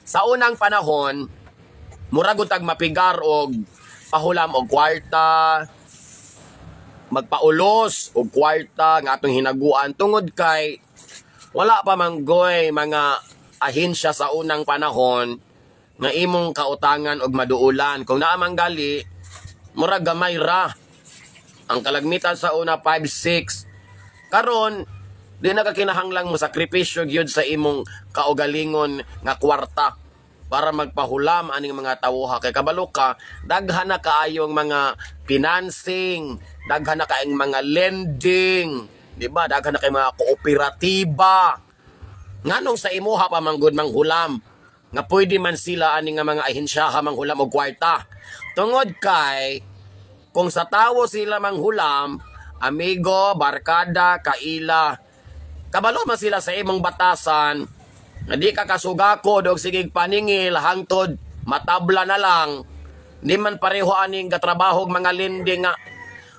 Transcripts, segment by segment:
Sa unang panahon, murag tag mapigar og pahulam og kwarta, magpaulos og kwarta nga atong hinaguan tungod kay wala pa manggoy mga ahensya sa unang panahon nga imong kautangan og maduulan. Kung naa man gali, murag gamay ra. Ang kalagmitan sa una 5-6. Karon di na ka kinahanglang mo sakripisyo gyud sa imong kaugalingon nga kwarta para magpahulam aning mga tawuha kay kabalo ka daghan na kaayong mga financing, daghan na kaayong mga lending, di ba? Daghan na kay mga kooperatiba. Nganong sa imuha pa manggod manghulam nga pwede man sila ani nga mga ahensyaha manghulam og kwarta. Tungod kay kung sa tawo sila manghulam, amigo, barkada, kaila, kabalo man sila sa imong batasan, nga di ka kasugako og sigig paningil hangtod matabla na lang, di man pareho aning katrabaho mga lending nga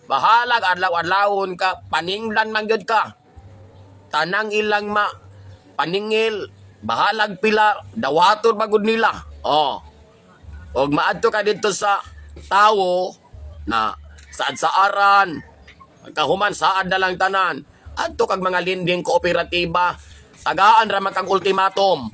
bahalag adlaw-adlawon ka, paninglan man gyud ka. Tanang ilang paningil, bahalag pila, dawaton magud nila. Oh. Og maadto ka dito sa tawo na saad saaran, kahuman saad na lang tanan. Adto kag mga lending kooperatiba, tagaan ra man kag ultimatum.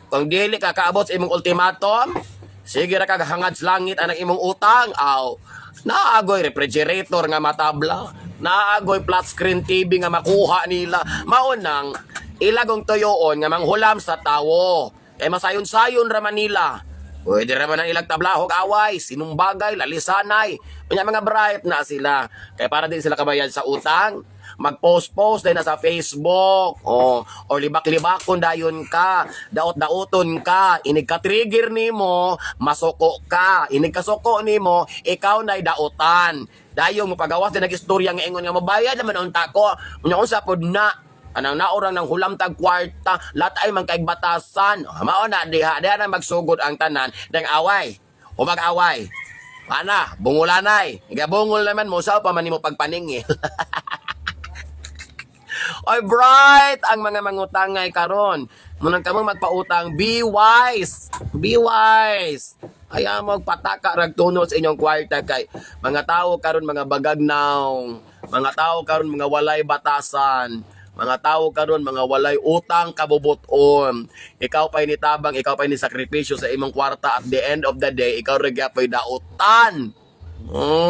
Kung dili ka kaabot sa imong ultimatum, sige ra kag hangad sa langit anang imong utang. Aw, naagoy refrigerator nga matabla, naagoy flat screen TV nga makuha nila. Maunang ilagong tuyoon nga manghulam sa tawo. Kay masayon-sayon ra man nila. Pwede ra man ang ilang tablahog away, sinumbagay, lalisanay. Mga bright na sila. Kaya para din sila kabayad sa utang, mag-post-post din na sa Facebook. O libak-libakon dayon ka, daot-daoton ka, inig ka-trigger nimo, masuko ka. Inig kasuko nimo, ikaw na'y daotan. Dayong mo pagawas din nag-istorya nga ingon nga mabayad naman unta ko. Unya sa pod na anang naurang ng hulam tag kwarta, lahat ay magkaig batasan. Mao na diha na magsugod ang tanan dang away. O mag-away. Ana, bungulanay. Igabungol naman mo sa pa man nimo pagpaningil. Oy bright ang mga mangutangay karon. Munang kamo magpautang, be wise. Be wise. Ayaw mo pataka rag tuno sa inyong kwarta kay mga tao karon mga bagagnaw, mga tao karon mga walay batasan. Mga tao karon mga walay utang kabubuton. Ikaw pa'y nitabang, ikaw pa'y nisakripisyo sa imong kwarta at the end of the day, ikaw rin pa'y dautan.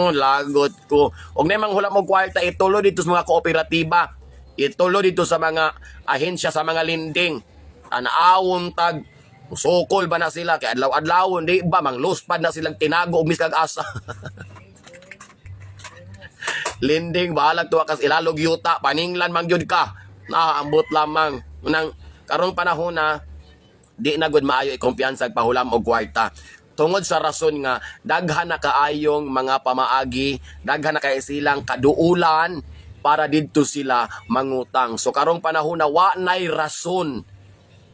Lagot ko. Huwag na mang hulam mo kwarta, itulo dito sa mga kooperatiba. Itulo dito sa mga ahensya, sa mga lending. Tanaawon tag, sukol ba na sila? Kaya adlaw-adlawon, di ba? Mangluspad na silang tinago, umiskag asa. Lending, bahalag tuwa kas ilalog yuta, paninglan mangyod ka. Naambot lamang. Unang karong panahon na, di na gud maayo ikumpiyansa pahulam og kwarta. Tungod sa rason nga, daghan na kaayong mga pamaagi, daghan na kay silang kaduulan, para didto sila mangutang. So karong panahon na, wa nay rason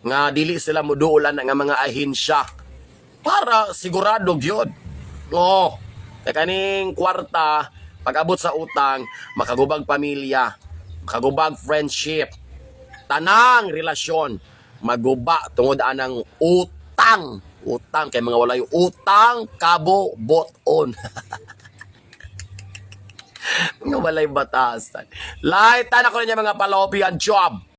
nga dili sila muduulan nga mga ahensya. Para sigurado gyud. Kay kaning kwarta, pag-abot sa utang, makagubag pamilya, makagubag friendship, tanang relasyon, maguba tungod anang utang. Utang, kay mga walay utang, kabo, boton. Mga walay batasan. Light, tanak ko rin yung mga palopian job.